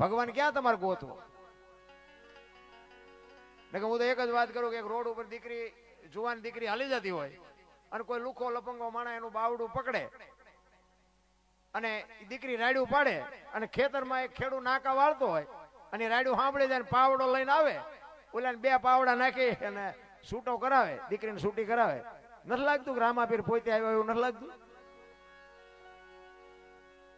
ભગવાન ક્યાં તમારે ગોતવો? હું તો એક જ વાત કરું કે એક રોડ ઉપર દીકરી, જુવાન દીકરી હાલી જતી હોય અને કોઈ લુખો લપંગો માણા એનું બાવડું પકડે અને દીકરી રાયડું પાડે અને ખેતરમાં એક ખેડૂત નાકા વાળતો હોય અને રાયડું સાંભળી જાય પાવડો લઈને આવે, ઓલા બે પાવડા નાખી અને છૂટો કરાવે, દીકરીને છૂટી કરાવે. નથી લાગતું કે રામાપીર પોતે આવ્યો એવું નથી લાગતું?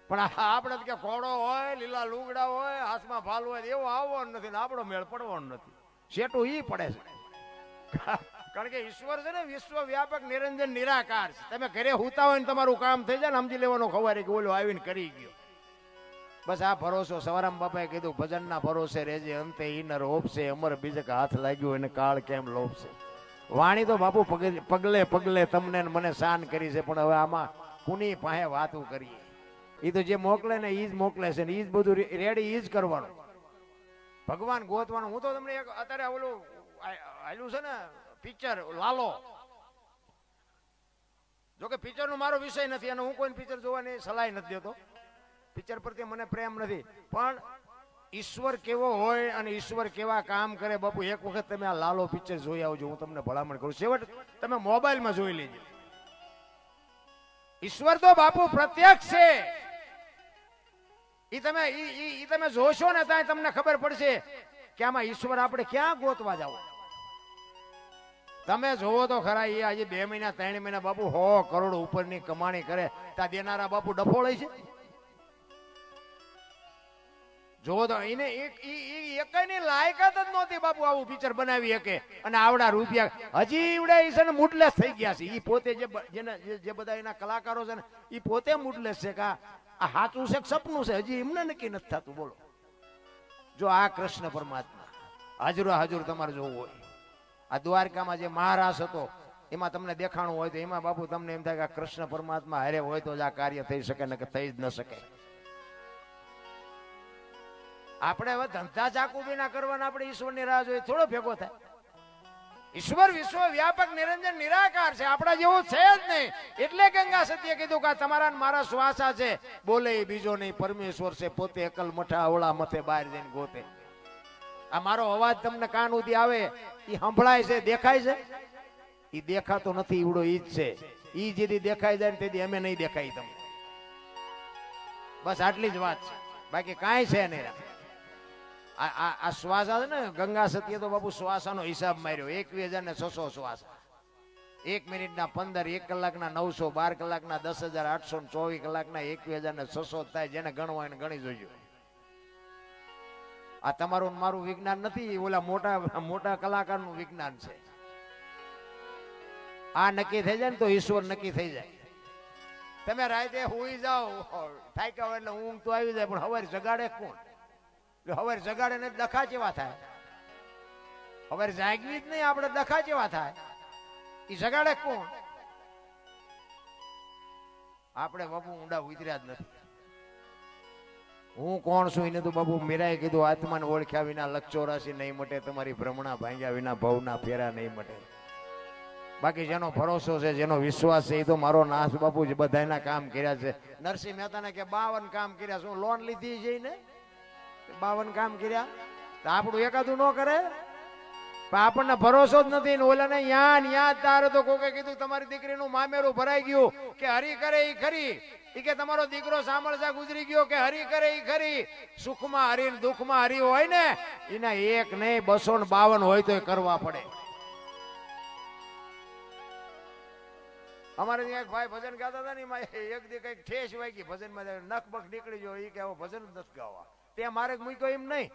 પણ આપણે કે ઘોડો હોય, લીલા લુગડા હોય, હાથમાં ભાલ હોય, એવો આવવાનો નથી ને આપણો મેળ પડવાનો નથી. શેટું ઈ પડે છે. કારણ કે ઈશ્વર છે ને વિશ્વ વ્યાપક નિરંજન નિરાકાર છે. તમે ઘરે હુતા હોય ને તમારું કામ થઈ જાય ને સમજી લેવાનું ખવારે કે ઓલો આવીને કરી ગયો. બસ આ ભરોસો. સવારામ બાપાએ કીધું ભજનના ભરોસે રેજે, અંતે ઈનર ઓપશે, અમર બીજક હાથ લાગ્યો એને કાળ કેમ લોપશે. વાણી તો બાપુ પગલે પગલે તમને મને શાન કરી છે, પણ હવે આમાં કુની પાસે વાતું કરીએ? એ તો જે મોકલે ને એ જ મોકલે છે ને એ જ બધું રેડી એ જ કરવાનું. ભગવાન ગોતવાનું. હું તો તમને એક અત્યારે ઓલું આયલું છે ને પિક્ચર લાલો, જોકે પિક્ચર નો મારો વિષય નથી અને હું કોઈ પિક્ચર જોવાની સલાહ નથી દેતો. પિક્ચર પ્રત્યે મને પ્રેમ નથી, પણ ઈશ્વર કેવો હોય અને ઈશ્વર કેવા કામ કરે બાપુ, એક વખત તમે આ લાલો પિક્ચર જોઈ આવજો. હું તમને ભલામણ કરું. છેવટ તમે મોબાઈલમાં જોઈ લેજો. ઈશ્વર તો બાપુ પ્રત્યક્ષ છે. ઈ તમે જોશો ને ત્યાં તમને ખબર પડશે કે આમાં ઈશ્વર આપણે ક્યાં ગોતવા જાવ. તમે જોવો તો ખરા, એ આજે 2 મહિના 3 મહિના બાપુ 100 કરોડ ઉપરની કમાણી કરે ત્યાં દેનારા બાપુ ડફોળે છે. જોવો તો એને એકની લાયકાત જ નહોતી બાપુ આવું પિક્ચર બનાવી શકે અને આવડા રૂપિયા હજી એવડા છે ને મૂડલેસ થઈ ગયા છે. એ પોતે જે બધા એના કલાકારો છે ને એ પોતે મૂડલેસ છે કે આ સાચું છે સપનું છે, હજી એમને નક્કી નથી થતું. બોલો, જો આ કૃષ્ણ પરમાત્મા હાજરો હાજર તમારે જોવું હોય, આ દ્વારકામાં જે મહારાસ હતો એમાં તમને દેખાણું હોય તો એમાં બાપુ તમને એમ થાય કે કૃષ્ણ પરમાત્મા હારે હોય તો જ આ કાર્ય થઈ શકે, ને કે થઈ જ ન શકે. આપણે હવે ધંધા ચાકુ બી ના કરવાના, આપણે ઈશ્વરની રાહ જોઈએ થોડો ભેગો થાય. ઈશ્વર વિશ્વ વ્યાપક નિરંજન નિરાકાર છે, આપણા જેવું છે જ નહીં. એટલે ગંગા સતીએ કીધું કે તમારા મારા શ્વાસા છે, બોલે બીજો નહીં, પરમેશ્વર છે પોતે, અકલ મઠા અવળા મથે બહાર જઈને ગોતે. આ મારો અવાજ તમને કાન ઉધી આવે એ સંભળાય છે, દેખાય છે? એ દેખાતો નથી, ઈવડો ઈ જ છે. ઈ જેથી દેખાઈ જાય ને તેથી અમે નહીં દેખાય તમને. બસ આટલી જ વાત છે, બાકી કાંઈ છે નહીં. આ શ્વાસા છે ને, ગંગા સતીએ તો બાપુ શ્વાસાનો હિસાબ માર્યો. 21,600 શ્વાસ, 1 મિનિટના 15, 1 કલાકના 900, 12 કલાકના 10,800, 24 કલાકના 21,600 થાય. જેને ગણવા એને ગણી જોજો. આ તમારું મારું વિજ્ઞાન નથી, ઓલા મોટા કલાકારનું વિજ્ઞાન છે. આ નક્કી થઈ જાય ને તો ઈશ્વર નક્કી થઈ જાય. તમે રાતે હુઈ જાઓ, થાક્યા હોય એટલે ઊંઘ તો આવી જાય, પણ હવારે જગાડે કોણ? હવે જગાડે ને ડખા જેવા થાય. હવે જાગવી જ નહીં, આપણે ડખા જેવા થાય. એ જગાડે કોણ? આપણે બાપુ ઊંડા ઉતર્યા જ નથી. હું કોણ છું એને તો બાપુ મીરાએ કીધું, આત્માને ઓળખ્યા વિના લક્ષ 84 નહીં મટે, તમારી ભ્રમણા ભાંગ્યા વિના ભવના ફેરા નહીં મટે. બાકી જેનો ભરોસો છે, જેનો વિશ્વાસ છે, એ તો મારો નાથ બાપુ જ બધાના કામ કર્યા છે. નરસિંહ મહેતાને કે 52 કામ કર્યા. શું લોન લીધી જઈને 52 કામ કર્યા? તો આપણું એકાદું ન કરે? પણ આપણને ભરોસો જ નથી ને. ઓલાને યા તારે તો કોકે કીધું તમારી દીકરીનું મામેરું ભરાઈ ગયું કે હરી કરે ઈ ખરી, ઈ કે તમારો દીકરો સામળસા ગુજરી ગયો કે હરી કરે ઈ ખરી. સુખમાં હરી ને દુઃખમાં હરી હોય ને, એના 1 નહીં 252 હોય તો કરવા પડે. અમારે ત્યાં એક ભાઈ ભજન ગાતા હતા ને, એમાં એક દી કઈક ઠેસ વાગી ભજનમાં, નખ બખ નીકળી ગયો. એ કે ભજન નથી ગાવા. ત્યાં મારે મૂક્યો એમ નહીં,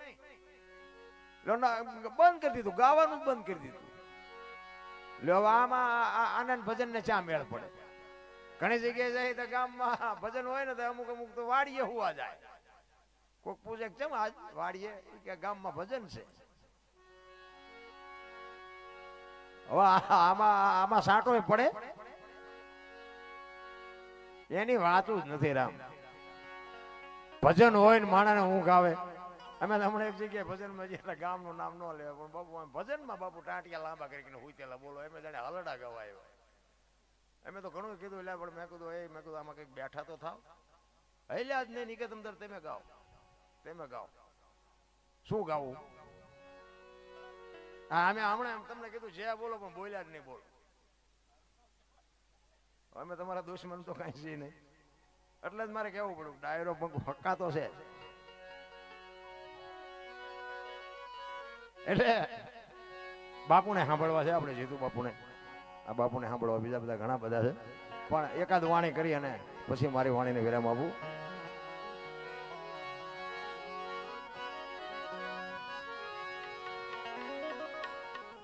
બંધ કરી દીધું, ગાવાનું બંધ કરી દીધું. લો આમાં આનંદ ભજન ને ચા મેળ પડે. ઘણી જગ્યાએ જાય તો ગામમાં ભજન હોય ને તો અમુક તો વાડીએ હુવા જાય. કોઈક પૂછે કેમ આજ વાડીએ, કે ગામમાં ભજન છે. હવે આમાં સાટો પડે એની વાતું જ નથી. રામ ભજન હોય ને માણાને ઊંઘ આવે. અમે હમણાં એક જગ્યાએ ભજનમાં જઈએ, ગામનું નામ ન લેવા, પણ બાપુ ભજનમાં બાપુ ટાંટિયા લાંબા કરીને હુંતેલા બોલો. એમ જાણે હલડા ગવાય. અમે તો ઘણું કીધું, એટલે પણ મેં કીધું આમાં કંઈક બેઠા તો થાવ. હલ્યા જ નહીં, કે તમે ગાઓ, તમે ગાઓ. શું ગાવું? હા, અમે હમણાં તમને કીધું જે બોલો પણ બોલ્યા જ નહીં. બોલો, અમે તમારા દુશ્મન તો કઈ છે નહીં, એટલે જ મારે કેવું પડ્યું. ડાયરો હક્કા તો છે. એટલે બાપુને સાંભળવા છે આપણે, જીતુ બાપુને. આ બાપુને સાંભળવા બીજા બધા ઘણા બધા છે, પણ એકાદ વાણી કરી અને પછી મારી વાણીને વિરામ આપું.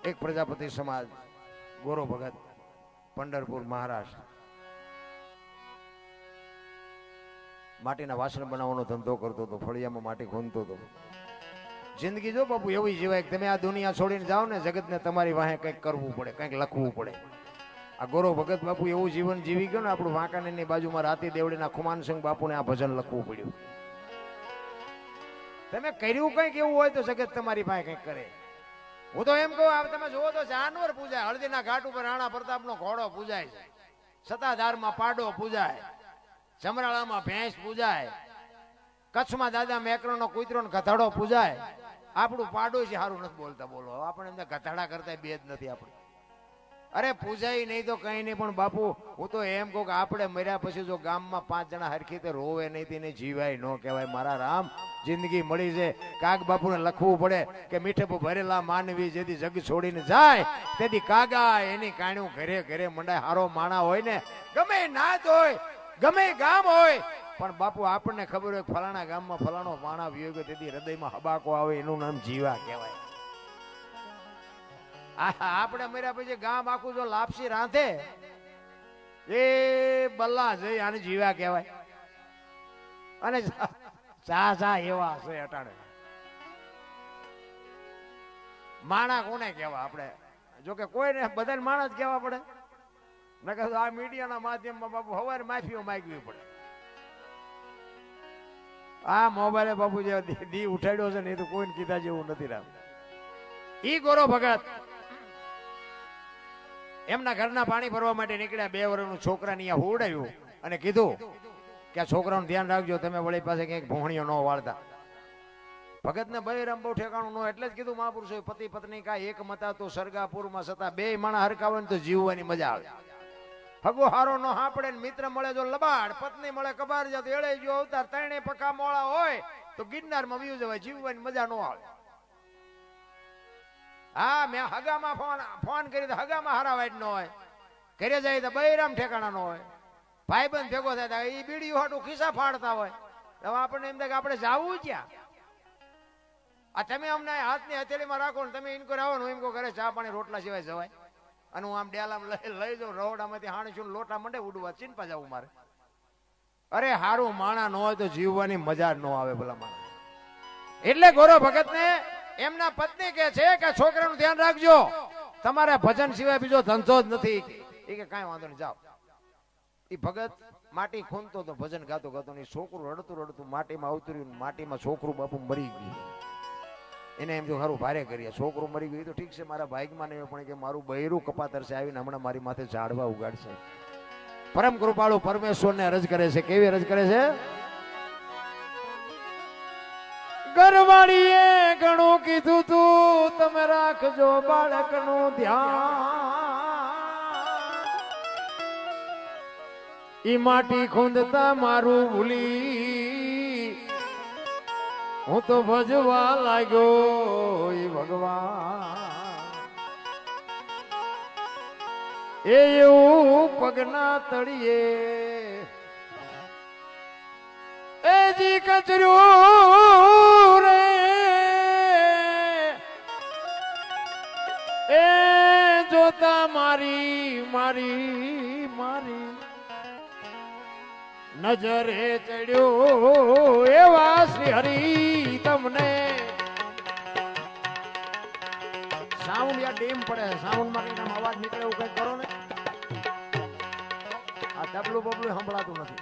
એક પ્રજાપતિ સમાજ, ગોરો ભગત, પંઢરપુર, મહારાષ્ટ્ર. માટીના વાસણ બનાવવાનો ધંધો કરતો હતો, ફળિયામાં માટી ખૂંદતો હતો. જિંદગી જો બાપુ એવી જીવાય કે તમે આ દુનિયા છોડીને જાઓ ને, જગતને તમારી વાહે કંઈક કરવું પડે, કંઈક લખવું પડે. આ ગોરો ભગત બાપુ એવું જીવન જીવી ગયો ને, આપણું વાંકાનેરની બાજુમાં રાતી દેવડીના ખુમાનસિંહ બાપુને આ ભજન લખવું પડ્યું. તમે કર્યું કંઈક એવું હોય તો જગત તમારી પાસે કંઈક કરે. હું તો એમ કહું, તમે જુઓ તો જાનવર પૂજાય, હળદીના ઘાટ ઉપર રાણા પ્રતાપનો ઘોડો પૂજાય છે, સતાધારમાં પાડો પૂજાય, સમરાળામાં ભેંસ પૂજાય, કચ્છમાં દાદા મેકરણનો કૂતરો ને ગધાડો પૂજાય. આપણું પાડોશી સારું નથી બોલતા. બોલો, આપણે એમને ગધાડા કરતા બે જ નથી આપણે. અરે પૂજાય નહીં તો કઈ નહીં, પણ બાપુ હું તો એમ કહું કે આપણે મર્યા પછી જો ગામમાં 5 જણા હરખી તે રોવે નહીં, તેને જીવાય ન કહેવાય. મારા રામ, જિંદગી મળી છે, કાગ બાપુને લખવું પડે કે મીઠે ભરેલા માનવી જેથી જગ છોડીને જાય તેથી કાગા એની કાણ્યું ઘરે ઘરે મંડાય. હારો માણા હોય ને, ગમે નાત હોય, ગમે ગામ હોય, પણ બાપુ આપણને ખબર હોય ફલાણા ગામમાં ફલાણો માણા વિયો ગયો તેથી હૃદયમાં હબાકો આવે, એનું નામ જીવા કહેવાય. આપણે મર્યા પછી ગામ આખું જો લાપસી રાંધે, એ બલ્લા જઈ આને જીવા કહેવાય. અને ચા ચા એવા છે અટાણે. માણા કોને કહેવા? આપણે જોકે કોઈને બધાને માણા જ કહેવા પડે. મેં કહ્યું આ મીડિયાના માધ્યમમાં બાપુ હવારે માફીઓ માંગવી પડે. આ મોબાઈલે બાપુ જે દી ઉઠાડ્યો છે ને, એ તો કોઈને કીધા જેવું નથી રામ. ઈ ગોરો ભગત એમના ઘરના પાણી ભરવા માટે નીકળ્યા. 2 વર્ષનું છોકરાને અહીંયા હોવડાવ્યું અને કીધું કે આ છોકરાનું ધ્યાન રાખજો, તમે વળી પાસે ક્યાંક ભોણિયો ન વાળતા. ભગતને બૈરામ બહુ ઠેકાણું ન, એટલે જ કીધું મહાપુરુષોએ પતિ પત્ની કા એક મતા તો સરગાપુરમાં સતા, 2 માણા હરખા હોય ને તો જીવવાની મજા આવે. હગો હારો નો હાપડે ને મિત્ર મળે જો લબાડ, પત્ની મળે કબાર જાત, એળે જો અવતાર, 3 પકા મોળા હોય તો ગિરનારમાં વ્યુ જવાય, જીવવાની મજા ન આવે. હા, મેં હગામાં ફોન કરી તો હગામાં હારા વાઈટ ન હોય, ઘરે જાય તો બૈરામ ઠેકાણા ન હોય, ભાઈબંધ ભેગો થાય એ બીડીયું હાટું ખિસ્સા ફાડતા હોય. હવે આપણને એમ થાય કે આપણે જાવું ક્યાં? આ તમે અમને હાથની હથેળીમાં રાખો ને તમે ઇનકો આવો ને, એમ કહો ઘરે ચા પાણી રોટલા સિવાય જવાય. અને હું આમ ડેલામાં લઈ જાઉં, રવડામાંથી હાણીશું લોટા મંડે ઉડવા, ચીનપા જવું મારે. અરે હારું માણા ન હોય તો જીવવાની મજા ન આવે ભલા માણા. એટલે ગોરો ભગત ને એમના પત્ની કે છે કે છોકરાનું ધ્યાન રાખજો, તમારે ભજન સિવાય બીજો ધંધો જ નથી. એ કે કાંઈ વાંધો નહીં, જાઓ. એ ભગત માટી ખૂંદતો તો ભજન ગાતો ગાતો, ને છોકરું રડતું રડતું માટીમાં આવતું, માટીમાં છોકરું બાપુ મરી ગયું. એને એમ જો સારું ભારે કરીએ, છોકરું મરી ગયું તો ઠીક છે, મારા ભાગમાં નહીં, પણ કે મારું બૈરું કપાતરશે આવીને હમણાં મારી માથે ઝાડવા ઉગાડશે. પરમ કૃપાળુ પરમેશ્વરને અરજ કરે છે. કેવી અરજ કરે છે? ઘરવાળીએ ઘણું કીધું તું, તમે રાખજો બાળકનું ધ્યાન. ઈ માટી ખૂંદતા મારું ભૂલી હું તો ભજવા લાગ્યો ઈ ભગવાન. એ એવું પગના તળિયે એ જી કચરું રે, એ જોતા મારી મારી મારી નજરે ચડ્યો એવા શ્રી હરિ તમને. સાઉન્ડ યા ડીમ પડે, સાઉન્ડ માં કઈ અવાજ નીકળે એવું કઈ કરો ને. આ ડબલું બબલું સંભળાતું નથી.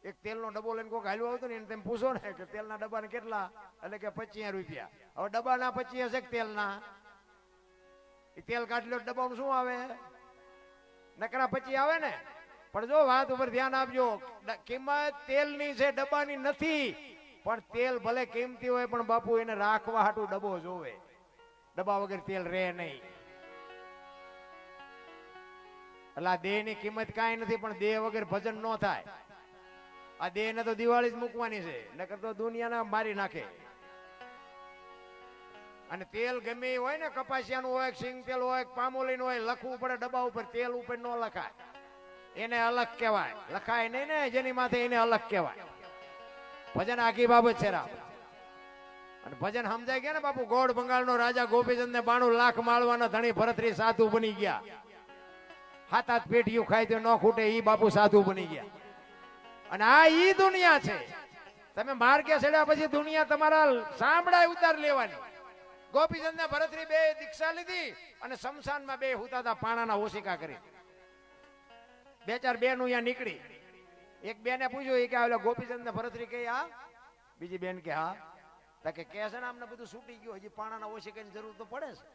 એક તેલનો ડબ્બો લઈને કોઈક હાલ્યો આવતો ને એને તમે પૂછો ને કે તેલના ડબ્બાને કેટલા, એટલે કે 25 રૂપિયા. હવે ડબ્બાના 25 હશે તેલના, એ તેલ કાઢી લો ડબ્બાનું શું આવે, નકરા 25 આવે ને. પણ જો વાત ઉપર ધ્યાન આપજો, કિંમત તેલની છે, ડબ્બાની નથી. પણ તેલ ભલે કિંમતી હોય પણ બાપુ એને રાખવા હાટું ડબ્બો જોવે, ડબ્બા વગર તેલ રહે નહીં. એટલે આ દેહ ની કિંમત કાંઈ નથી, પણ દેહ વગર ભજન ન થાય. આ દેહ ને તો દિવાળી જ મૂકવાની છે, નકર તો દુનિયાને મારી નાખે. અને તેલ ગમે એ હોય ને, કપાસિયાનું હોય, સિંગ તેલ હોય, પામોલીનું હોય, લખવું પડે ડબ્બા ઉપર, તેલ ઉપર ન લખાય, એને અલગ કહેવાય. લખાય નહીં ને જેની માથે, એને અલગ કહેવાય. ભજન આખી બાબત છે રામ. અને ભજન સમજાય ગયા ને બાપુ. ગોળ બંગાળનો રાજા ગોપીચંદ ને 92 લાખ માળવાના ધણી ભરતરી સાધુ બની ગયા. 7-8 પેટીયું ખાય તો ન ખૂટે, ઈ બાપુ સાધુ બની ગયા. અને આ ઈ દુનિયા છે. તમે માર્ગે ચડ્યા પછી દુનિયા તમારા સાંભળાય ઉતાર લેવાની. ગોપીચંદ ને ભરતરી 2 દીક્ષા લીધી અને શમશાનમાં 2 હુતાતા પાણાના ઓશિકા કરી. 2-4 બેન અહીંયા નીકળી. એક બેને પૂછ્યું કે આ ગોપીચંદ ને ભરતરી કે હા, બીજી બેન કે હા. કે છે ને આમને બધું છૂટી ગયું, હજી પાણાના ઓશિકાની જરૂર તો પડે છે.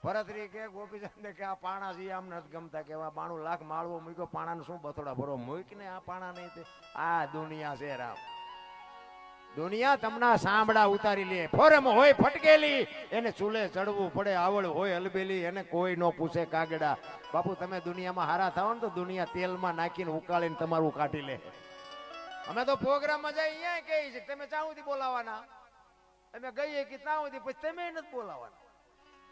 ભરતરી કે ગોપીચંદ કે આ પાણા છે આમ નથી ગમતા, કે 92 લાખ માળવો મૂક્યો, પાણાને શું બથોડા ભરો, મૂકને આ પાણા નહીં. આ દુનિયા છે રામ. દુનિયા તમને સાંભળા ઉતારી લે. ફોરમ હોય ફટકેલી, એને ચૂલે ચડવું પડે. આવડ હોય હલબેલી, એને કોઈ ન પૂછે કાગડા. બાપુ તમે દુનિયામાં હારા થાવ ને તો દુનિયા તેલમાં નાખીને ઉકાળીને તમારું કાઢી લે. અમે તો પ્રોગ્રામમાં જઈ અહીંયા કહી છે તમે ચાહુથી બોલાવાના, અમે ગઈએ કે ચાહુથી, પછી તમે નથી બોલાવાના.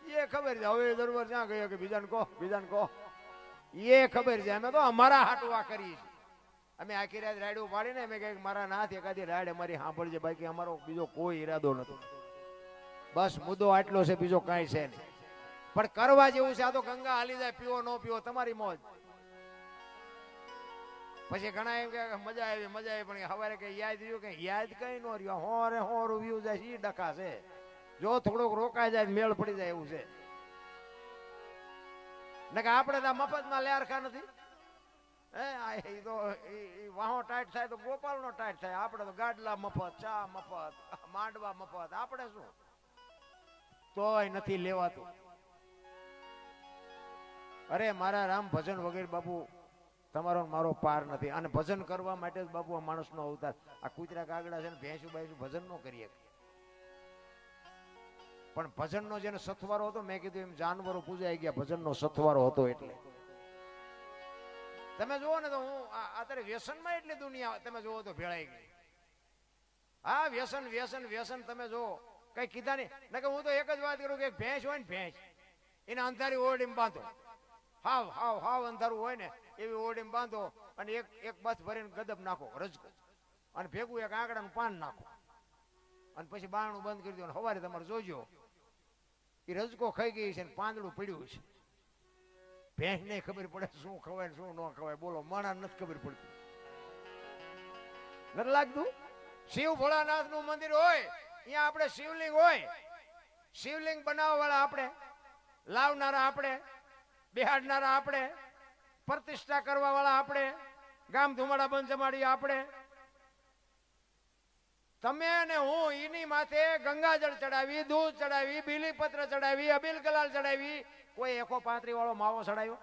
એ ખબર છે. હવે દરબાર ક્યાં ગયો કે બીજાને કહો, બીજાને કહો, એ ખબર છે. અમે તો અમારા હાટું આ કરીએ છીએ. અમે આખી રાત રાયડું પાડીને અમે કહીએ મારા નાથ એકાદી રાયડ અમારી સાંભળજે, બાકી અમારો બીજો કોઈ ઈરાદો નથી. બસ મુદ્દો આટલો છે, બીજો કાંઈ છે નહીં. પણ કરવા જેવું છે. આ તો ગંગા હાલી જાય, પીવો ન પીવો તમારી મોજ. પછી ઘણા એમ કે મજા આવી, મજા આવી, પણ સવારે કઈ યાદ રહ્યું કે યાદ કઈ ન રહ્યો. હોરે હોર વ્યૂ જાય, ઈ ડખા છે. જો થોડુંક રોકાઈ જાય મેળ પડી જાય એવું છે. ને કે આપણે તો મફતમાં લેરખા નથી. વાહો ટાઈટ થાય તો ગોપાલ નો ટાઈટ થાય. આપણે તો ગાડલા મફત, ચા મફત, માંડવા મફત. આપણે શું તોય નથી લેવાતું. અરે મારા રામ, ભજન વગેરે બાપુ તમારો મારો પાર નથી. અને ભજન કરવા માટે જ બાપુ આ માણસનો અવતાર. આ કૂતરા કાગડા છે ને ભેંસું બાયસું ભજન ન કરીએ. પણ ભજનનો જેને સથવારો હતો, મેં કીધું એમ જાનવરો પૂજાઈ ગયા, ભજનનો સથવારો હતો. એટલે તમે જુઓ ને તો હું અત્યારે વ્યસનમાં એટલી દુનિયા તમે જુઓ તો ભેળાઈ ગઈ. હા વ્યસન વ્યસન વ્યસન. તમે જુઓ કઈ કીધા નહીં. કે હું તો એક જ વાત કરું કે એક ભેંસ હોય ને, ભેંસ એને અંધારી ઓરડીમાં બાંધો, હાવ હાવ હાવ અંધારું હોય ને એવી ઓરડીમાં બાંધો, અને એક બસ ભરીને ગદબ નાખો, રજકો, અને ભેગું એક આંકડાનું પાન નાખો, અને પછી બારણું બંધ કરી દો. અને સવારે તમારે જોજો એ રજકો ખાઈ ગઈ છે ને પાંદડું પડ્યું છે. ભેંસ ને ખબર પડે શું ખવાય શું ન ખવાય. બોલો, માણા નથી ખબર પડતી. નથી લાગતું? શિવ ભોળાનાથ નું મંદિર હોય, અહીંયા આપણે શિવલિંગ હોય, શિવલિંગ બનાવવા વાળા આપણે, લાવનારા આપણે, બેહાડનારા આપણે, પ્રતિષ્ઠા કરવા વાળા આપણે, ગામ ધુમાડા બંધ જમાડી આપણે. તમે અને હું એની માથે ગંગાજળ ચડાવી, દૂધ ચડાવી, બીલીપત્ર ચડાવી, અબીલ ગલાલ ચડાવી. કોઈ 135 વાળો માવો ચડાવ્યો?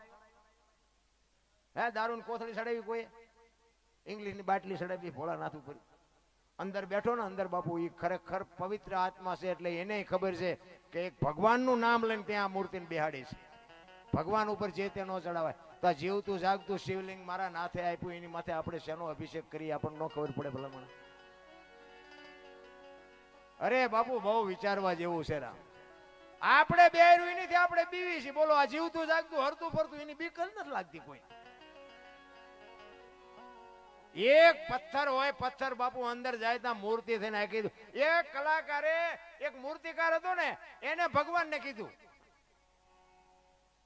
હે દારૂની કોથળી ચડાવી? કોઈ ઇંગ્લિશની બાટલી ચડાવી ભોળાનાથ ઉપર? અંદર બેઠો ને અંદર બાપુ, એ ખરેખર પવિત્ર આત્મા છે. એટલે એને ખબર છે કે એક ભગવાનનું નામ લઈને ત્યાં મૂર્તિને બેહાડી છે. ભગવાન ઉપર જે તે ન ચડાવાય. તો જીવતું જાગતું શિવલિંગ મારા નાથે આપ્યું, એની માથે આપણે શેનો અભિષેક કરીએ આપણને ન ખબર પડે ભલામણ. અરે બાપુ બહુ વિચારવા જેવું છે રામ. આપણે બે નથી, આપણે બીવી છીએ. બોલો, આ જીવતું જાગતું હરતું ફરતું એની બીક જ નથી લાગતી કોઈ. એક પથ્થર હોય, પથ્થર બાપુ અંદર જાય ત્યાં મૂર્તિ થઈને કીધું. એક કલાકારે, એક મૂર્તિકાર હતો ને, એને ભગવાનને કીધું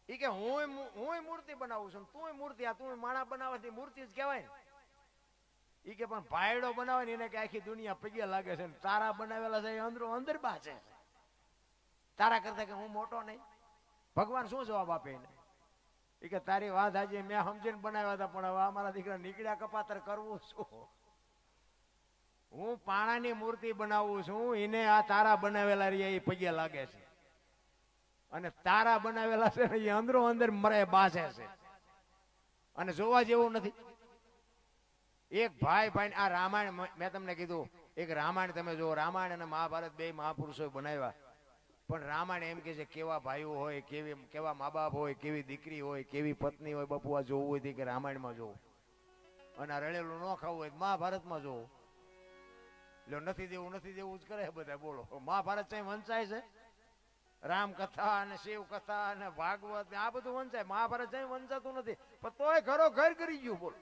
ઈ કે હું મૂર્તિ બનાવું છું, તું મૂર્તિ, આ તું માણા બનાવવાથી મૂર્તિ જ કહેવાય ને. ઈ કે પણ ભાયડો બનાવે ને એને કે આખી દુનિયા પગે લાગે છે. તારા બનાવેલા છે અંદરો અંદર બાસે તારા કરતા કે હું મોટો નહીં. ભગવાન શું જવાબ આપે એને? એ કે તારી વાત આજે મેં સમજીને બનાવ્યા હતા, પણ હવે અમારા દીકરા નીકળ્યા કપાતર કરવું શું? હું પાણાની મૂર્તિ બનાવું છું, એને આ તારા બનાવેલા રહ્યા એ પગે લાગે છે, અને તારા બનાવેલા છે ને એ અંદરો અંદર મરે બાસે છે, અને જોવા જેવું નથી. એક ભાઈ ભાઈ આ રામાયણ મેં તમને કીધું, એક રામાયણ તમે જો, રામાયણ અને મહાભારત બે મહાપુરુષો બનાવ્યા, પણ રામાયણ એમ કે છે કેવા ભાઈઓ હોય, કેવા મા બાપ હોય, કેવી દીકરી હોય, કેવી પત્ની હોય. બાપુ આ જોવું હોય કે રામાયણમાં જોવું, અને આ રળેલું ન ખાવું હોય મહાભારતમાં જોવું. એટલે નથી દેવું જ કરે બધા. બોલો, મહાભારત છે વંચાય છે, રામકથા અને શિવ કથા અને ભાગવત આ બધું વંચાય, મહાભારત છે વંચાતું નથી, પણ તોય ઘરો ઘર કરી ગયું. બોલો,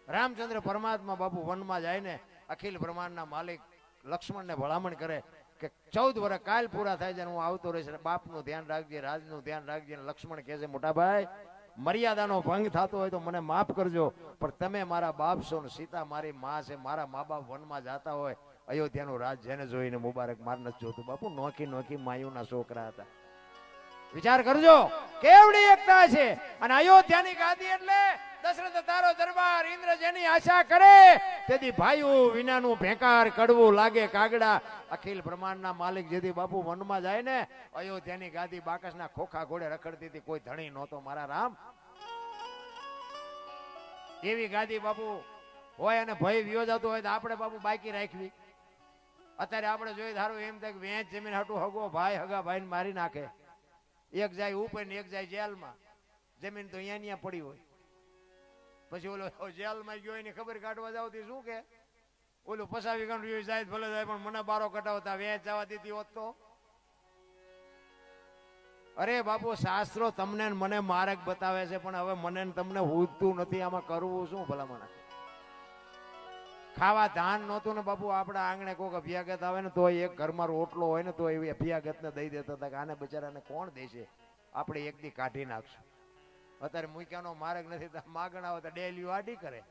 રામચંદ્ર પરમાત્મા બાપુ વનમાં જાય ને, અખિલ બ્રહ્માંડના માલિક લક્ષ્મણને ભલામણ કરે કે 14 વર્ષ કાલ પૂરા થાય છે, હું આવતો રહીશ, બાપનું ધ્યાન રાખજે, રાજનું ધ્યાન રાખજે. લક્ષ્મણ કહે છે, મોટા ભાઈ મર્યાદાનો ભંગ થતો હોય તો મને માફ કરજો, પણ તમે મારા બાપ છો ને સીતા મારી માં છે, મારા મા બાપ વનમાં જતા હોય, અયોધ્યાનું રાજ જેને જોઈને મુબારક માર નથી જોતું. બાપુ નોખી માયુના છોકરા હતા. વિચાર કરજો કેવડી એકતા છે. અને અયોધ્યાની ગાદી એટલે દશરથ તારો દરબાર, ઇન્દ્ર જેની આશા કરે તેથી ભાઈઓ વિનાનું ભેંકાર કડવું લાગે કાગડા. અખિલ બ્રહ્માંડના માલિક જેથી બાપુ વનમાં જાય ને, અયોધ્યાની ગાદી બાકસના ખોખા ઘોડે રખડતી હતી, કોઈ ધણી નહોતો મારા રામ. એવી ગાદી બાપુ હોય અને ભય વિયો જતો હોય તો આપણે બાપુ બાકી રાખવી. અત્યારે આપણે જોઈએ ધારો એમ થાય કે વેચ જમીન હાટું હગો ભાઈ હગા ભાઈને મારી નાખે, એક જાય ઉપર ને એક જાય જેલમાં, જમીન તો અહીંયા પડી હોય. પછી ઓલો જેલમાં ગયો એની ખબર કાઢવા જાવ શું કે ઓલું પસાવી ગણ જાય ભલે જાય, પણ મને બારો કટાવતા વેચ જવા દીધી હોત તો. અરે બાપુ શાસ્ત્રો તમને મને માર્ગ બતાવે છે, પણ હવે મને તમને હુજતું નથી. આમાં કરવું શું ભલા મને? ખાવા ધાન નહોતું ને બાપુ, આપણા આંગણે કોઈક અભ્યાગત આવે ને તો એક ઘરમાં રોટલો હોય ને તો એવી અભ્યાગત ને દઈ દેતા હતા કે આને બિચારાને કોણ દેશે, આપણે એક દી કાઢી નાખશું. અત્યારે મૂક્યાનો માર્ગ નથી, માગણા હોય તો ડેલીઓ આડી કરે.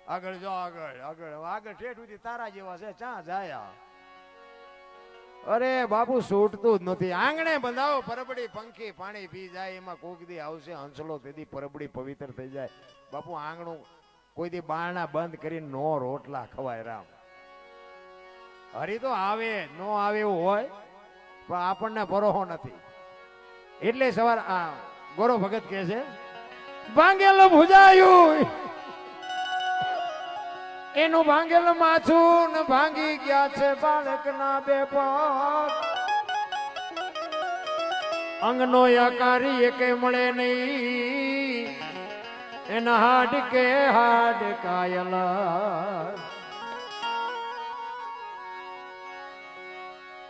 આગળ જો આગળ ઠેઠ સુધી તારા જેવા છે, ચા જાય. અરે બાપુ છૂટતું જ નથી. આંગણે બંધાવો પરબડી પંખી પાણી પી જાય, એમાં કોક દી આવશે હંસલો, તેથી પરબડી પવિત્ર થઈ જાય. બાપુ આંગણું કોઈ દી બારણા બંધ કરીને નો રોટલા ખવાય. રામ હરી તો આવે નો આવે એવું હોય, પણ આપણને ભરોસો નથી. એટલે સવાર આ ગોરો ભગત કહે છે, ભાંગેલું ભુજાયું એનું ભાંગેલું માથું ને ભાંગી ગયા છે બાળકના બે પગ, અંગનો આકારી એકે મળે નહીં, એના હાડ કે હાડ કાયલા.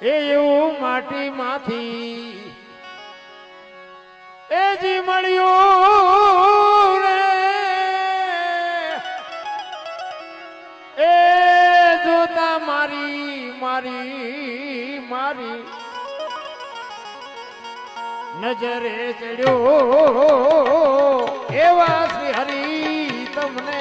એ એવું માટી માંથી એ જી મળ્યું રે, એ જોતા મારી મારી મારી નજરે ચડ્યો એવા શ્રી હરિ તમને.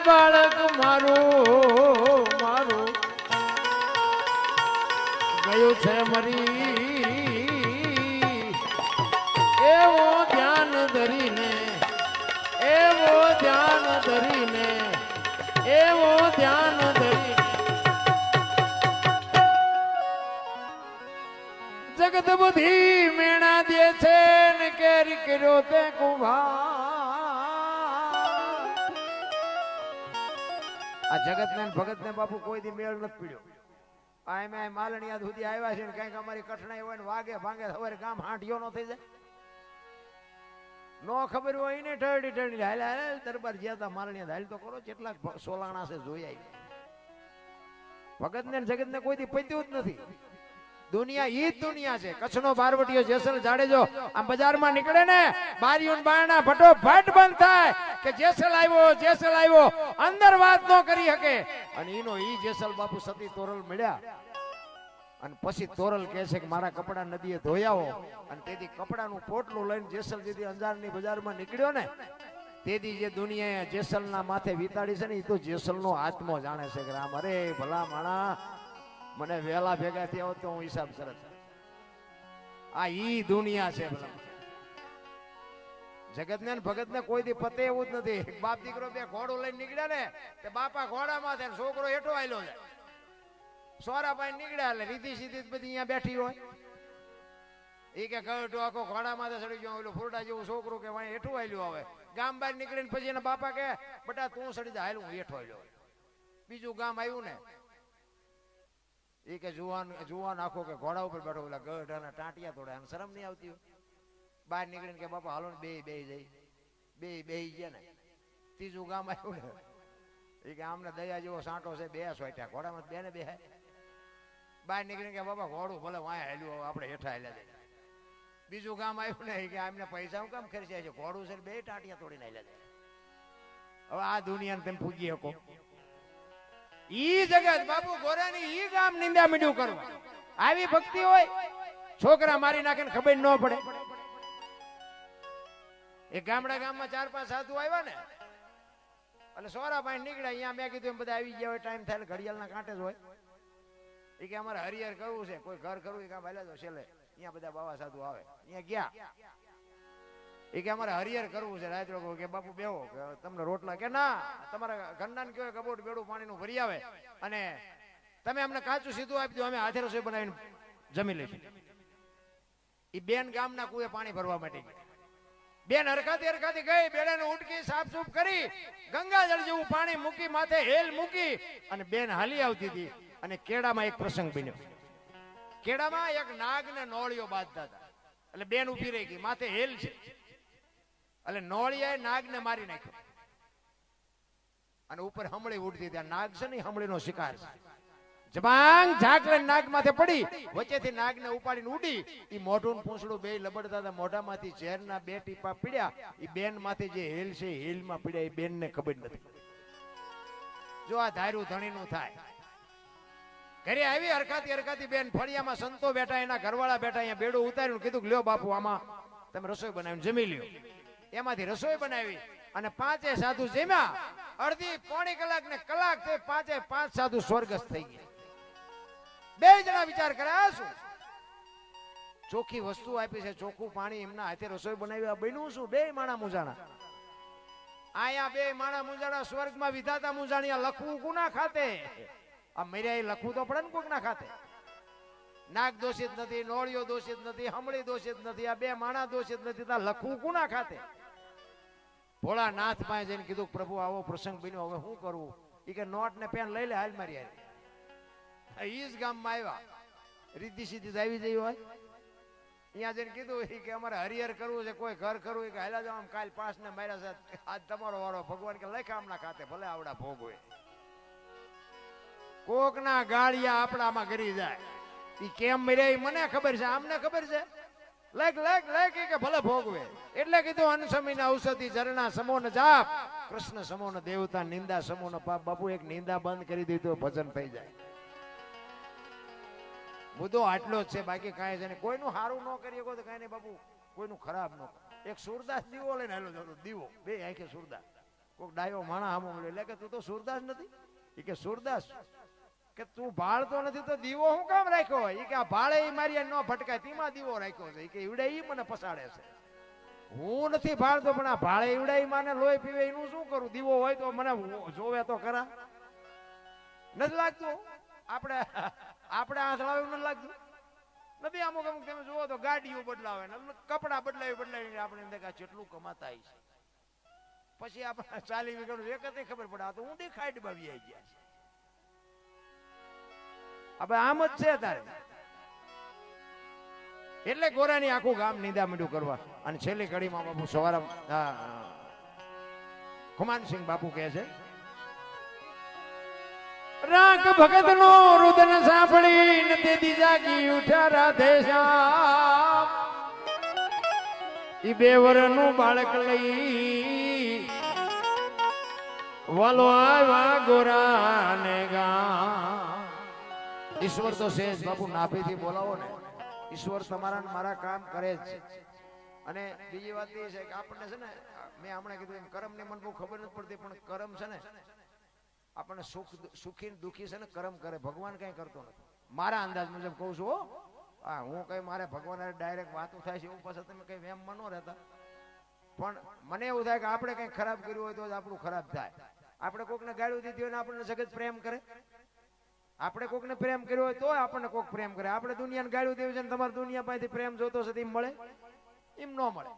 બાળક મારું મારું ગયું છે મરી, એવો ધ્યાન ધરીને એવો ધ્યાન ધરીને એવો ધ્યાન ધરીને જગત બધી મેણા દે છે ને કેરી કર્યો તે કુંભાર. આ જગત ને ભગત ને બાપુ કોઈ દી મેળ નથી પીડ્યો. આ માલણિયા સુધી આવ્યા છે ને કઈક અમારી કઠણાઈ હોય ને વાગે ભાંગે સવારે ગામ હાંઠિયો નો થઈ જાય. નો ખબર હોય ને ઠરડી ઠરડી હાલ હાલ દરબાર જ્યાં તા મારણી હાલ તો કરો કેટલાક સોલાણા છે જોઈ આવી. ભગત ને જગત ને કોઈ દી પત્યું જ નથી. દુનિયા ઈ જ દુનિયા છે. કચ્છનો બારવટીયો જેસલ જાડેજો આમ બજારમાં નીકળે ને બારીઓન બારણા ફટોફટ બંધ થાય કે જેસલ આવ્યો અંદર વાત ન કરી શકે. અને ઈનો ઈ જેસલ બાપુ સતી તોરલ મળ્યા અને પછી તોરલ કહે છે કે મારા કપડા નદીએ ધોયાવો. અને તેથી કપડાનું પોટલું લઈને જેસલ જેથી અંજારની બજારમાં નીકળ્યો ને તેથી જે દુનિયાએ જેસલના માથે વિતાડી છે ને એ તો જેસલનો આત્મો જાણે છે કે રામ અરે ભલા માણા મને વેલા ભેગા થયા હોત તો હું હિસાબ સરસ. આ ઈ દુનિયા છે. જગત ને ભગત ને કોઈ દી પતે એવું જ નથી. બાપ દીકરો બે ઘોડું લઈને નીકળ્યા ને તે બાપા ઘોડામાં થાય છોકરો હેઠો આવેલો છે. સોરા ભાઈ નીકળ્યા એટલે રીધી સીધી બધી અહીંયા બેઠી હોય. એ કે ઘરટો આખો ઘોડામાં ચડી ગયો ઓલું ફૂરડા જેવું છોકરું કે વાય હેઠું આવેલું આવે. ગામ બહાર નીકળીને પછી એના બાપા કે બટા તું સડી જા હાલ હું હેઠો આવ્યો. બીજું ગામ આવ્યું ને એ કે જુવાન આખો કે ઘોડા ઉપર બેઠો ઓલા ગઢ અને ટાંટિયા તોડે અને શરમ નહીં આવતી હોય. બહાર નીકળીને કે બાપા હાલો ને બે જઈ બે ગયા ને. ત્રીજું ગામ આવ્યું ને એ કે આમને દયા જેવો સાંટો છે બે સોટ્યા ઘોડામાં બે ને બે. બહાર નીકળીને કે બાપા ઘોડું ભલે વાય હાલ્યું આપણે હેઠા હાલ્યા જાય. બીજું ગામ આવ્યું ને કે આમને પૈસા હું કામ ખર્ચ્યા છે ઘોડું છે બે ટાંટિયા તોડીને હાલ્યા જાય. હવે આ દુનિયાને તમે પૂજી શકો. ઈ જગત બાપુ ગોરાની ઈ ગામ નિંદા મીંડું કરવા આવી ભક્તિ હોય છોકરા મારી નાખે ને ખબર ન પડે. એક ગામમાં 4-5 સાધુ આવ્યા ને એટલે સોરા ભાઈ નીકળ્યા. અહીંયા મેં કીધું એમ બધા આવી ગયા હોય ટાઈમ થાય ઘડિયાળના કાંઠે જ હોય. એ કે અમારે હરિહર કરવું છે કોઈ ઘર કરવું એ કામ હાલ્યા તો છેલ્લે અહીંયા બધા બાવા સાધુ આવે. અહીંયા ગયા એ કે અમારે હરિહર કરવું છે રાત રોકો કે બાપુ બેહો કે તમને રોટલા કે ના તમારા ઘરના ને કહેવાય કબોટ બેડું પાણીનું ભરી આવે અને તમે અમને કાચું સીધું આપી દો અમે હાથે રસોઈ બનાવીને જમી લઈશું. એ બેન ગામના કુએ પાણી ભરવા માટે ગયા. બેન હરખાતી ગઈ બેડાને ઉટકી સાફસૂફ કરી ગંગાજળ જેવું પાણી મૂકી માથે હેલ મૂકી અને બેન હાલી આવતી હતી. અને કેળામાં એક પ્રસંગ બન્યો. કેળામાં એક નાગ ને નોળિયો બાંધતા હતા એટલે બેન ઉભી રહી ગઈ માથે હેલ છે એટલે નોળિયાએ નાગને મારી નાખ્યો અને ઉપર હમળી ઉડતી ત્યાં નાગ છે ને હમળીનો શિકાર છે. જબાંગ ઝાકલે નાગ માથે પડી વચ્ચેથી નાગને ઉપાડીને ઉડી. ઈ મોઢું પૂંછડું બે લબડતા હતા મોઢામાંથી ઝેરના 2 ટીપા પીડ્યા. ઈ બેન માથે જે હેલ છે હેલમાં પીડ્યા. એ બેનને ખબર નથી. જો આ ધાર્યું ધણીનું થાય. ઘરે આવી હરખાતી બેન ફળિયામાં સંતો બેઠા એના ઘરવાળા બેઠા અહીંયા બેડું ઉતાર્યું કીધું લ્યો બાપુ આમાં તમે રસોઈ બનાવીને જમી લ્યો. એમાંથી રસોઈ બનાવી અને 5 સાધુ જમ્યા. અડધી પોણી કલાક ને કલાક થઈ 5 સાધુ સ્વર્ગસ્થ થઈ ગયા. 2 જણા વિચાર કર્યા શું ચોખ્ખી વસ્તુ આપી છે ચોખ્ખું પાણી એમના હાથે રસોઈ બનાવી બન્યું શું 2 માણા મુંજાણા. આયા 2 માણા મુંજાણા સ્વર્ગમાં વિધાતા મુંજાણિયા લખવું કોના ખાતે? આ મર્યા લખવું તો પડે ને કોક ના ખાતે. નાગ દોષિત નથી નોળિયો દોષિત નથી હમળી દોષિત નથી આ 2 માણા દોષિત નથી તા લખવું કોના ખાતે? ભોળા નાથ પાસે જઈને કીધું પ્રભુ આવો પ્રસંગ બન્યો હવે શું કરવું? એ કે નોટ ને પેન લઈ લે હાલ મારી હાલ. ઈ જ ગામમાં આવ્યા રીતિ સીધી આવી જઈ હોય. અહીંયા જઈને કીધું કે અમારે હરિહર કરવું છે કોઈ ઘર કરવું કે હાલા જાવ આમ કાલ 5 ને માર્યા છે આજ તમારો વારો ભગવાન કે લખ આમના ખાતે ભલે આવડા ભોગ હોય. કોક ના ગાળિયા આપણામાં કરી જાય. ઈ કેમ મર્યા મને ખબર છે આમને ખબર છે. લખ કે ભલે ભોગવે. એટલે કીધું અનસમીને ઔષધિ ઝરણા સમો ન જાપ કૃષ્ણ સમો ન દેવતા નિંદા સમો ન પાપ. બાપુ એક નિંદા બંધ કરી દીધું ભજન થઈ જાય. મુદ્દો આટલો જ છે બાકી કાંઈ છે ને. કોઈનું સારું ન કરી શકો તો કાંઈ નહીં બાપુ કોઈનું ખરાબ ન. એક સુરદાસ દીવો લઈને હેલો જતો દીવો 2 આંખે સુરદાસ. કોઈક ડાયો માણા હામો મળ્યો એટલે કે તું તો સુરદાસ નથી. એ કે સુરદાસ કે તું ભાળતો નથી તો દીવો હું કામ રાખ્યો હોય? એ કે આ ભાળે મારી ન ભટકાય તેમાં દીવો રાખ્યો છે. એ કે ઈવડે ઈ મને પસાડે છે. હું નથી ભાળતો પણ આ ભાળે ઈવડે માને લોહી પીવે એનું શું કરું? દીવો હોય તો મને જોવે તો ખરા. નથી લાગતું આપણે આંધળાવે નથી લાગતું નથી. અમુક તમે જુઓ તો ગાડીઓ બદલાવે ને કપડા બદલાવી આપણે દેખા કેટલું કમાતા છે. પછી આપણે ચાલી વીઘાનું એક ખબર પડે આ તો ઊંડી ખાઈડમાં આવી ગયા છે. હવે આમ જ છે તારે એટલે ગોરાની આખું ગામ નિંદામણું કરવા. અને છેલ્લી કડીમાં બાપુ સવારમ ખુમાનસિંહ બાપુ કહે છે, રાગ ભગત નો રુદન સાંભળી તે જાગી ઉઠ્યા રાધે શ્યામ. ઈ 2 વર્ષનું બાળક લઈ વાલો આવ્યા ગોરાને ગામ. ઈશ્વર તો છે જ બાપુ, નાભીથી બોલાવો ને ઈશ્વર તમારા મારા કામ કરે જ. અને બીજી વાત એ છે કે આપણને છે ને, મેં હમણાં કીધું એમ કર્મ ની મને બહુ ખબર નથી પડતી, પણ કર્મ છે ને આપણને સુખી દુખી છે ને કર્મ કરે, ભગવાન કઈ કરતો નથી. મારા અંદાજ મુજબ કહું છું હો. હા, હું કઈ મારે ભગવાન ડાયરેક્ટ વાતો થાય છે એવું પાછા તમે કઈ વેમ ન રહેતા. પણ મને એવું થાય કે આપણે કઈ ખરાબ કર્યું હોય તો જ આપણું ખરાબ થાય. આપણે કોકને ગાળ્યું દીધી હોય ને આપણને જગત પ્રેમ કરે. આપણે કોકને પ્રેમ કર્યો હોય તો આપણને કોક પ્રેમ કરે. આપણે દુનિયાને ગાળ્યું દેવું છે ને તમારે દુનિયા પાસેથી પ્રેમ જોતો છે એમ મળે? એમ ન મળે.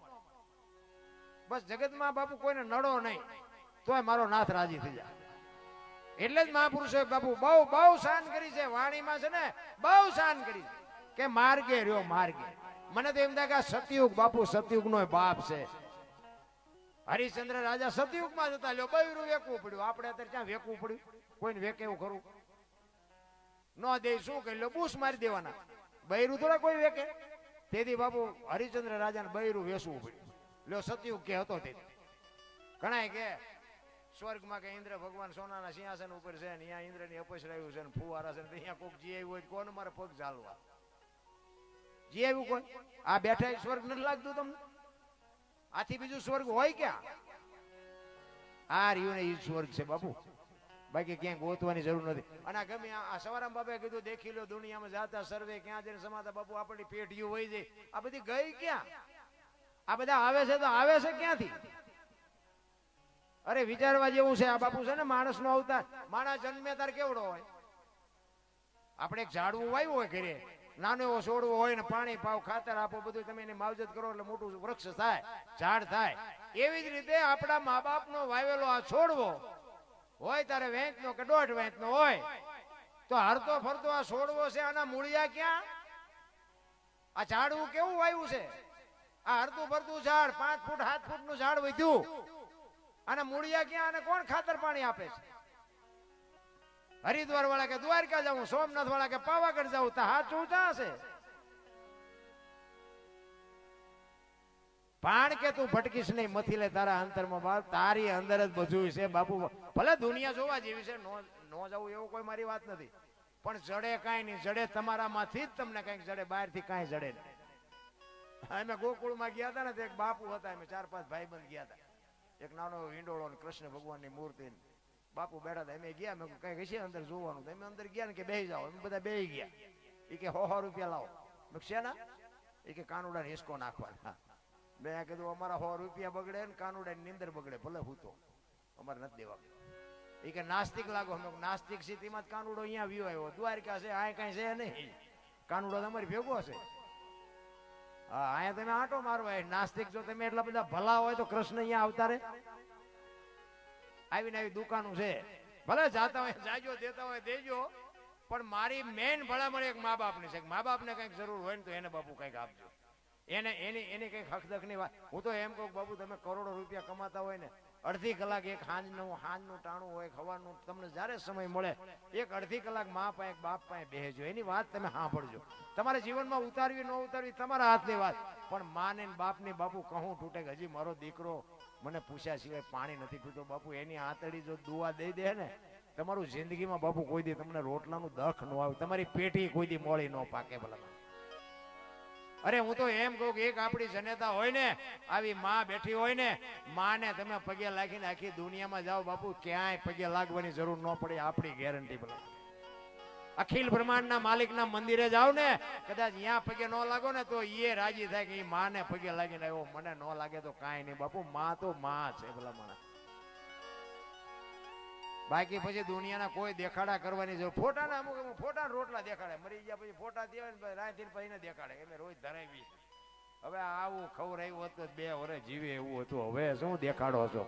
બસ જગતમાં બાપુ કોઈને નડો નહીં તોય મારો નાથ રાજી થઈ જાય. એટલે જ મહાપુરુષોએ બાપુ બહુ બહુ શાન કરી છે વાણીમાં છે ને, બહુ શાન કરી કે માર્ગે રહ્યો માર્ગે. મને તો એમ થાય કે આ સતયુગ બાપુ સતયુગ નો બાપ છે. હરિશ્ચંદ્ર રાજા સતયુગમાં જતા લ્યો, બૈરું વેકવું પડ્યું. આપણે અત્યારે ક્યાં વેકવું પડ્યું? કોઈને વેકે એવું ખરું ન દે શું કરી લો, બૂસ મારી દેવાના. બૈરું થોડા કોઈ વેકે. તેથી બાપુ હરિશ્ચંદ્ર રાજાને બૈરું વેસવું પડ્યું. લ્યો સતયુગ કે હતો તે. ઘણા કે સ્વર્ગમાં કે ઇન્દ્ર ભગવાન સોનાના સિંહાસન ઉપર છે ને અહીંયા ઇન્દ્રની અપસ રહ્યું છે ને ફુવારા છે ને અહીંયા કોક જી આવ્યું હોય કોને મારે પગ ચાલવા જી આવ્યું કોઈ? આ બેઠા સ્વર્ગ નથી લાગતું તમને? આથી બીજું સ્વર્ગ હોય ક્યાં? આ રહ્યું ને એ સ્વર્ગ છે બાપુ, બાકી ક્યાંય ગોતવાની જરૂર નથી. અને ગમે આ સવારામ બાપાએ કીધું દેખી લો દુનિયામાં જાતા સર્વે ક્યાં જઈને સમાતા બાપુ આપણી પેઢીઓ વહી જાય. આ બધી ગઈ ક્યાં? આ બધા આવે છે તો આવે છે ક્યાંથી? અરે વિચારવા જેવું છે આ બાપુ છે ને. માણસ નો અવતાર, માણસ જન્મે તાર કેવડો હોય? આપણે એક ઝાડવું વાવ્યું હોય ઘરે, નાનો એવો છોડવો હોય ને પાણી પાવ ખાતર આપો બધું તમે એની માવજત કરો એટલે મોટું વૃક્ષ થાય, ઝાડ થાય. એવી જ રીતે આપણા મા બાપ નો વાવેલો આ છોડવો હોય તારે વેંચ નો કે 1.5 વેંચ નો હોય તો હરતો ફરતો આ છોડવો છે. આના મૂળિયા ક્યાં? આ ઝાડવું કેવું વાવ્યું છે? આ હરતું ફરતું ઝાડ 5 ફૂટ 7 ફૂટ નું ઝાડ વધ્યું. અને મૂળિયા ક્યાં? અને કોણ ખાતર પાણી આપે છે? હરિદ્વાર વાળા કે દ્વારકા જાઉં, સોમનાથ વાળા કે પાવાગઢ જાઉં, તો હાથ ઊંચા હશે. પાણ કે તું ભટકીશ નહીં, મથી લે તારા અંતરમાં બાપ, તારી અંદર જ બધું છે બાપુ. ભલે દુનિયા જોવા જેવી છે, નો જવું એવું કોઈ મારી વાત નથી, પણ જડે કાંઈ નહીં. જડે તમારામાંથી જ તમને કઈક જડે, બહારથી કાંઈ જડે નહીં. અમે ગોકુળમાં ગયા હતા ને તો એક બાપુ હતા, અમે 4-5 ભાઈબંધ ગયા હતા. એક નાનો હિંડોળો કૃષ્ણ ભગવાનની મૂર્તિ બાપુ બેઠા હતા. અમે ગયા, મેં કઈ હશે અંદર જોવાનું. અમે અંદર ગયા ને કે બેસી જાઓ. અમે બધા બેસી ગયા. એ કે 100 રૂપિયા લાવો. મેં શેના? એ કે કાનુડા હિસકો નાખવાના. મેં કીધું અમારા 100 રૂપિયા બગડે ને કાનુડા ની નીંદર બગડે, ભલે હું તો અમારે નથી દેવા. એ કે નાસ્તિક લાગો. અમે નાસ્તિક સ્થિતિમાં જ કાનુડો અહીંયા વ્યુ આવ્યો. દ્વારકા છે આ કઈ છે નહીં, કાનુડો તમારી ભેગો હશે. હા, અહીંયા તમે આંટો મારવા. નાસ્તિક જો તમે એટલા બધા ભલા હોય તો કૃષ્ણ અહીંયા આવતા રે? આવીને આવી દુકાનો છે, ભલે જાતા હોય જાજો, દેતા હોય દેજો, પણ મારી મેન ભલામણ એક મા બાપની છે. મા બાપને કઈક જરૂર હોય ને તો એને બાપુ કઈક આપજો. એની કઈક હકદક ની વાત. હું તો એમ કહું બાપુ તમે કરોડો રૂપિયા કમાતા હોય ને, અડધી કલાક એક હાંજનું ટાણું હોય ખવાનું, તમને જ્યારે સમય મળે એક અડધી કલાક મા પાસે બાપ પાસે બેસજો. એની વાત તમે સાંભળજો. તમારા જીવનમાં ઉતારવી ન ઉતારવી તમારા હાથની વાત, પણ મા ને બાપની બાપુ કહું તૂટે કે હજી મારો દીકરો મને પૂછ્યા સિવાય પાણી નથી પીતો બાપુ, એની આંતળી જો દુઆ દઈ દે ને, તમારું જિંદગીમાં બાપુ કોઈ દી તમને રોટલાનું દખ ન આવે, તમારી પેટી કોઈ દી મોળી ન પાકે. ભલા અરે હું તો એમ કહું કે એક આપણી જનેતા હોય ને, આવી માં બેઠી હોય ને, માને તમે પગે લાગીને આખી દુનિયામાં જાઓ બાપુ, ક્યાંય પગે લાગવાની જરૂર ન પડે, આપણી ગેરંટી. ભલા અખિલ બ્રહ્માંડના માલિકના મંદિરે જાવ ને, કદાચ અહીંયા પગે ન લાગો ને તો એ રાજી થાય કે એ માને પગે લાગીને આવ્યો, મને ન લાગે તો કાંઈ નહીં બાપુ, માં તો માં છે. ભલા મને બાકી પછી દુનિયાના કોઈ દેખાડા કરવાની જરૂર. ફોટાના અમુક ફોટા રોટલા દેખાડે, મરી ગયા પછી ફોટા દેવાય ને રાત પછી દેખાડે. એમ રોજ ધરાવી. હવે આવું ખવડાવ્યું હતું 2 વર્ષ જીવે એવું હતું, હવે શું દેખાડો છો?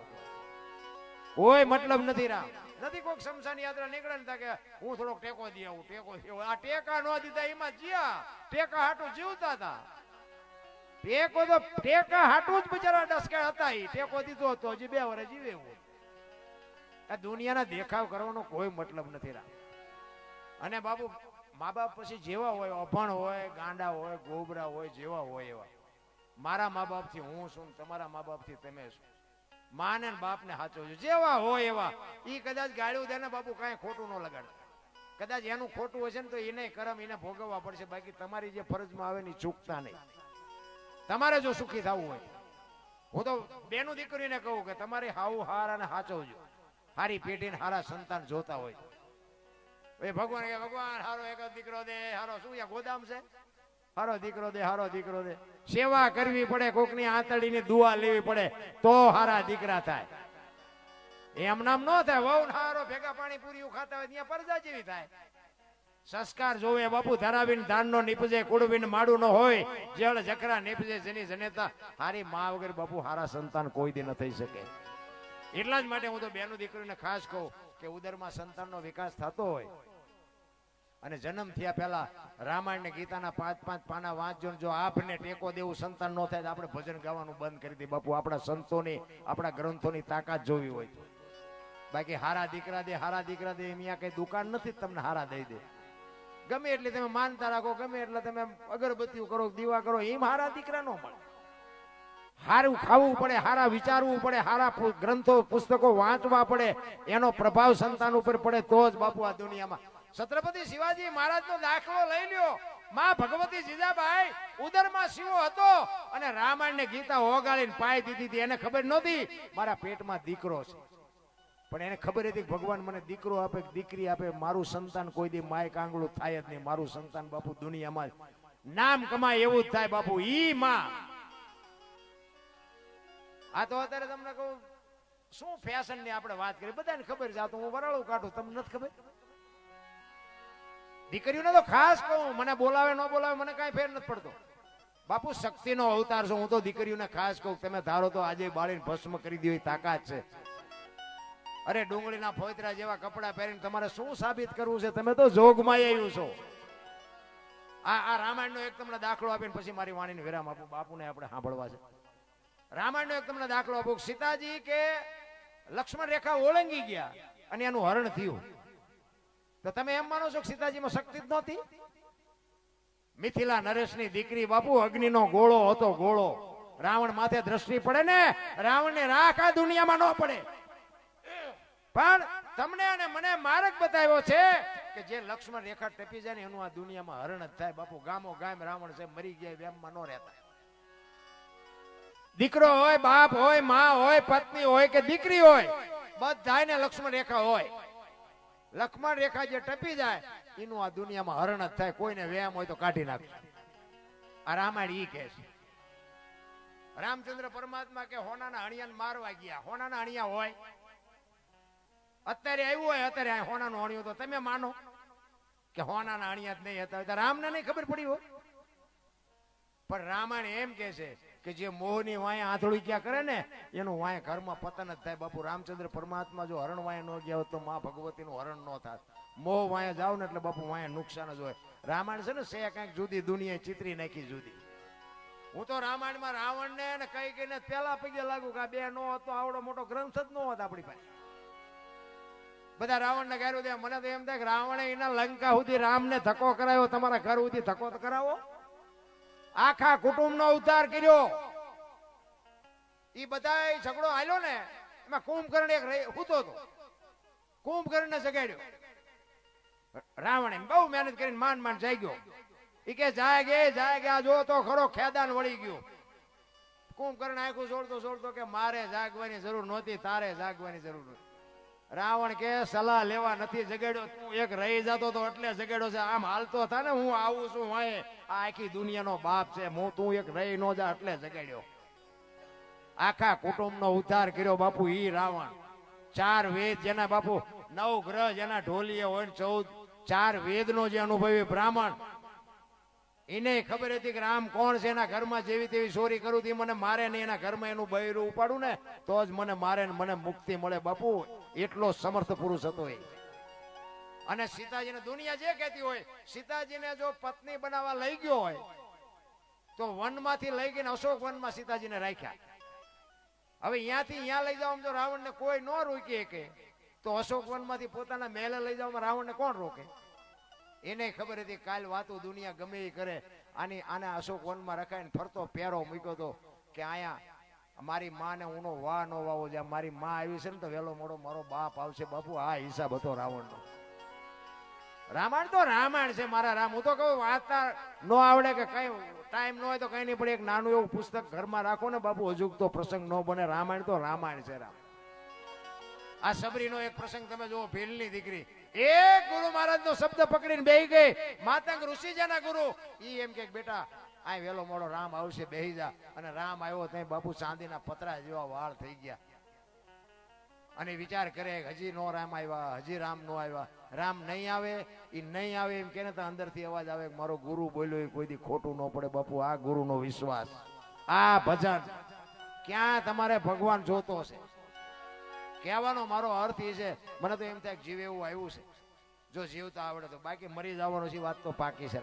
કોઈ મતલબ નથી. રામ નથી. કોઈક શમશાન યાત્રા નીકળે ને કે હું થોડોક ટેકો દઈ આવું, ટેકો. આ ટેકા ન દીધા એમાં જ્યાં ટેકા હાટું જીવતા હતા. ટેકો તો ટેકા હાટું જ બિચારા ડસકા હતા. ઈ ટેકો દીધો હતો, હજી 2 વર્ષ જીવે એવું. આ દુનિયાના દેખાવ કરવાનો કોઈ મતલબ નથી રામ. અને બાપુ મા બાપ પછી જેવા હોય, અભણ હોય, ગાંડા હોય, ગોબરા હોય, જેવા હોય એવા. મારા મા બાપ થી હું છું, તમારા મા બાપ થી તમે છો. માને ને બાપ ને સાચવજો, જેવા હોય એવા. ઈ કદાચ ગાળ્યું દે ને બાપુ કાંઈ ખોટું ન લગાડે. કદાચ એનું ખોટું હશે ને તો એને કરમ એને ભોગવવા પડશે. બાકી તમારી જે ફરજમાં આવે ને ચૂકતા નહીં. તમારે જો સુખી થવું હોય, હું તો બેનું દીકરીને કહું કે તમારે હાવું હારા ને સાચવજો. હારી પેઢીને હારા સંતાન જોતા હોય એ ભગવાન કે ભગવાન હારો એક જ દીકરો દે. હારો શું ગોદામ છે? હારો દીકરો દે, હારો દીકરો દે. સેવા કરવી પડે, કોકની આંતળીની દુઆ લેવી પડે તો હારા દીકરા થાય. એમ નામ ન થાય. વહુ હારો ભેગા પાણી પૂરી ખાતા હોય ત્યાં પરજા જેવી થાય. સંસ્કાર જોવે બાપુ. ધરાવીને ધાનનો નીપજે, કુડવીને માડું ન હોય. જળ જખરા નીપજે જેની જનેતા. હારી મા વગર બાપુ હારા સંતાન કોઈ દી ન થઈ શકે. એટલા જ માટે હું તો બેનું દીકરીને ખાસ કહું કે ઉદરમાં સંતાનનો વિકાસ થતો હોય અને જન્મ થયા પહેલા રામાયણ ને ગીતાના 5-5 પાના વાંચજો. જો આપને ટેકો દેવું સંતાન ન થાય તો આપણે ભજન ગાવાનું બંધ કરી દઈએ બાપુ. આપણા સંતોની, આપણા ગ્રંથોની તાકાત જોવી હોય તો. બાકી હારા દીકરા દે, હારા દીકરા દે, અહીંયા કઈ દુકાન નથી તમને હારા દઈ દે. ગમે એટલે તમે માનતા રાખો, ગમે એટલે તમે અગરબત્તીઓ કરો, દીવા કરો, એમ હારા દીકરા ન મળે. હારું ખાવું પડે, હારા વિચારવું પડે, હારા ગ્રંથો પુસ્તકો વાંચવા પડે. એનો પ્રભાવ સંતાન ઉપર પડે તો જ બાપુ આ દુનિયામાં. છત્રપતિ શિવાજી મહારાજ નો દાખલો લઈ લ્યો. માં ભગવતી જીજાબાઈ ઉદરમાં શિવો હતો અને રામાયણ ને ગીતા ઓગાળીને પાઈ દીધી હતી. એને ખબર નહોતી મારા પેટમાં દીકરો છે, પણ એને ખબર હતી કે ભગવાન મને દીકરો આપે, દીકરી આપે. મારું સંતાન કોઈ દી માય કાંગળું થાય જ નહીં. મારું સંતાન બાપુ દુનિયામાં નામ કમાય એવું જ થાય બાપુ. ઈ માં. આ તો અત્યારે તમને કહું શું ફેશન ની આપણે વાત કરી, બધાને ખબર છે. આ તો હું વરાળું કાઢું, તમને નથી ખબર. દીકરીઓને તો ખાસ કહું, મને બોલાવે ન બોલાવે મને કઈ ફેર નથી પડતો બાપુ. શક્તિનો અવતાર છે. હું તો દીકરીઓને ખાસ કહું, તમે ધારો તો આજે બાળીને ભસ્મ કરી દો, તાકાત છે. અરે ડુંગળીના ફોતરા જેવા કપડા પહેરીને તમારે શું સાબિત કરવું છે? તમે તો જોગમાં આવ્યું છો. આ રામાયણ નો એક તમને દાખલો આપીને પછી મારી વાણીને વિરામ આપું. બાપુને આપણે સાંભળવા છે. રામાયણ નો એક તમને દાખલો આપું. સીતાજી કે લક્ષ્મણ રેખા ઓળંગી ગયા અને એનું હરણ થયું. તો તમે એમ માનો છો કે સીતાજીમાં શક્તિ જ નહોતી? મિથિલા નરેશની દીકરી બાપુ, અગ્નિનો ગોળો હતો, ગોળો. રાવણ માથે દ્રષ્ટિ પડે ને, રાવણ ને રાખ આ દુનિયામાં ન પડે. પણ તમને અને મને માર્ગ બતાવ્યો છે કે જે લક્ષ્મણ રેખા ટપી જાય ને એનું આ દુનિયામાં હરણ જ થાય બાપુ. ગામો ગામ રાવણ છે, મરી ગયા એમમાં ન રહેતા. દીકરો હોય, બાપ હોય, માં હોય, પત્ની હોય કે દીકરી હોય, બધાને લક્ષ્મણ રેખા હોય. લક્ષ્મણ રેખા જે ટપી જાય એનું આ દુનિયામાં હરણ જ થાય. કોઈને વ્યાયામ હોય તો કાઢી નાખે. આ રામાયણ ઈ કે છે. રામચંદ્ર પરમાત્મા કે હોનાના હણિયાને મારવા ગયા. હોનાના હણિયા હોય અત્યારે આવ્યું હોય, અત્યારે હોનાનો હણિયો તો તમે માનો કે હોનાના હણિયા જ નહીં હતા. રામને નહીં ખબર પડી હોય. પણ રામાયણ એમ કે છે કે જે મોહની વાય આંધળી ક્યાં કરે ને એનું વાય ઘરમાં પતન જ થાય બાપુ. રામચંદ્ર પરમાત્મા જો હરણ વાય ન ગયા હોત તો માં ભગવતી નું હરણ ન થાત. મોહ વાયા જાવ ને એટલે બાપુ વાયા નુકસાન જ હોય. રામાયણ છે ને સે કઈક જુદી દુનિયા ચિત્રી નાખી જુદી. હું તો રામાયણમાં રાવણ ને કઈ કઈને પેલા પગે લાગુ કે આ બે નો હતો આવડો મોટો ગ્રંથ જ ન હોત આપણી પાસે. બધા રાવણ ને ગાયું દે. મને તો એમ થાય કે રાવણે એના લંકા સુધી રામ ને ધક્કો કરાયો, તમારા ઘર સુધી ધક્કો તો કરાવો. આખા કુટુંબ નો ઉદ્ધાર કર્યો. ઈ બધા ઝઘડો હાલ્યો ને એમાં કુંભકર્ણ એક હૂતો હતો. કુંભકર્ણ ને જગાડ્યો. રાવણે બહુ મહેનત કરીને માંડ જાગ્યો. ઈ કે જાગે આ જો તો ખરો ખેદાન વળી ગયું. કુંભકર્ણ આખું છોડતો કે મારે જાગવાની જરૂર નહોતી, તારે જાગવાની જરૂર નથી. રાવણ કે સલાહ લેવા નથી જગાડ્યો, તું એક રહી જતો તો એટલે જગાડ્યો છે. આમ હાલતો થા ને હું આવું છું વાય, આ આખી દુનિયાનો બાપ છે, તું એક રહી ન જા એટલે જગાડ્યો. આખા કુટુંબ નો ઉદ્ધાર કર્યો બાપુ ઈ રાવણ. 4 વેદ જેના બાપુ, 9 ગ્રહ જેના ઢોલીએ હોય, 4 વેદ નો જે અનુભવી બ્રાહ્મણ, એને ખબર હતી કે રામ કોણ છે. એના ઘરમાં જેવી તેવી ચોરી કરું થી મને મારે નહીં, એના ઘરમાં એનું બૈરું ઉપાડું ને તો જ મને મારે ને મને મુક્તિ મળે બાપુ. એટલો સમર્થ પુરુષ હતો એ. અને સીતાજીને દુનિયા જે કહેતી હોય, સીતાજીને જો પત્ની બનાવવા લઈ ગયો હોય તો વનમાંથી લઈ ગઈને અશોક વનમાં સીતાજીને રાખ્યા. હવે અહીંયાથી અહીંયા લઈ જવામાં જો રાવણને કોઈ ન રોકી શકે તો અશોક વનમાંથી પોતાના મહેલે લઈ જવામાં રાવણને કોણ રોકે? એને ખબર હતી કાલ વાતો દુનિયા ગમે એ કરે, આને અશોક વનમાં રખાઈને ફરતો પહેરો મૂક્યો તો કે અહીંયા મારી માને ઊનો વાહ ન વાવો, જ્યાં મારી માં આવી છે ને તો વહેલો મોડો મારો બાપ આવશે. બાપુ આ હિસાબ હતો રાવણનો. રામાયણ તો રામાયણ છે મારા રામ. હું તો કહું વાંચતા ન આવડે કે કઈ ટાઈમ ન હોય તો કઈ નહીં, પણ એક નાનું એવું પુસ્તક ઘરમાં રાખો ને બાપુ, હજુ તો પ્રસંગ ન બને. રામાયણ તો રામાયણ છે રામ. આ સબરીનો એક પ્રસંગ તમે જુઓ, ભીલની દીકરી એક ગુરુ મહારાજનો શબ્દ પકડીને બેહી ગઈ. માતંગ ઋષિજાના ગુરુ ઈ એમ કે બેટા આ વેલો મોડો રામ આવશે, બેહી જા. અને રામ આવ્યો ત્યાં બાપુ ચાંદીના પતરા જેવા વાળ થઈ ગયા. અને વિચાર કરે હજી નો રામ આવ્યા, હજી રામ નો આવ્યા. રામ નહીં આવે, એ નહીં આવે એમ કે અંદરથી અવાજ આવે મારો ગુરુ બોલ્યો એ કોઈ દી ખોટું ન પડે. બાપુ આ ગુરુનો વિશ્વાસ, આ ભજન ક્યાં તમારે ભગવાન જોતો છે. કહેવાનો મારો અર્થ એ છે, મને તો એમ થાય જીવે એવું આવ્યું છે. જો જીવતા આવડે તો, બાકી મરી જવાનો છે વાત તો પાકી છે.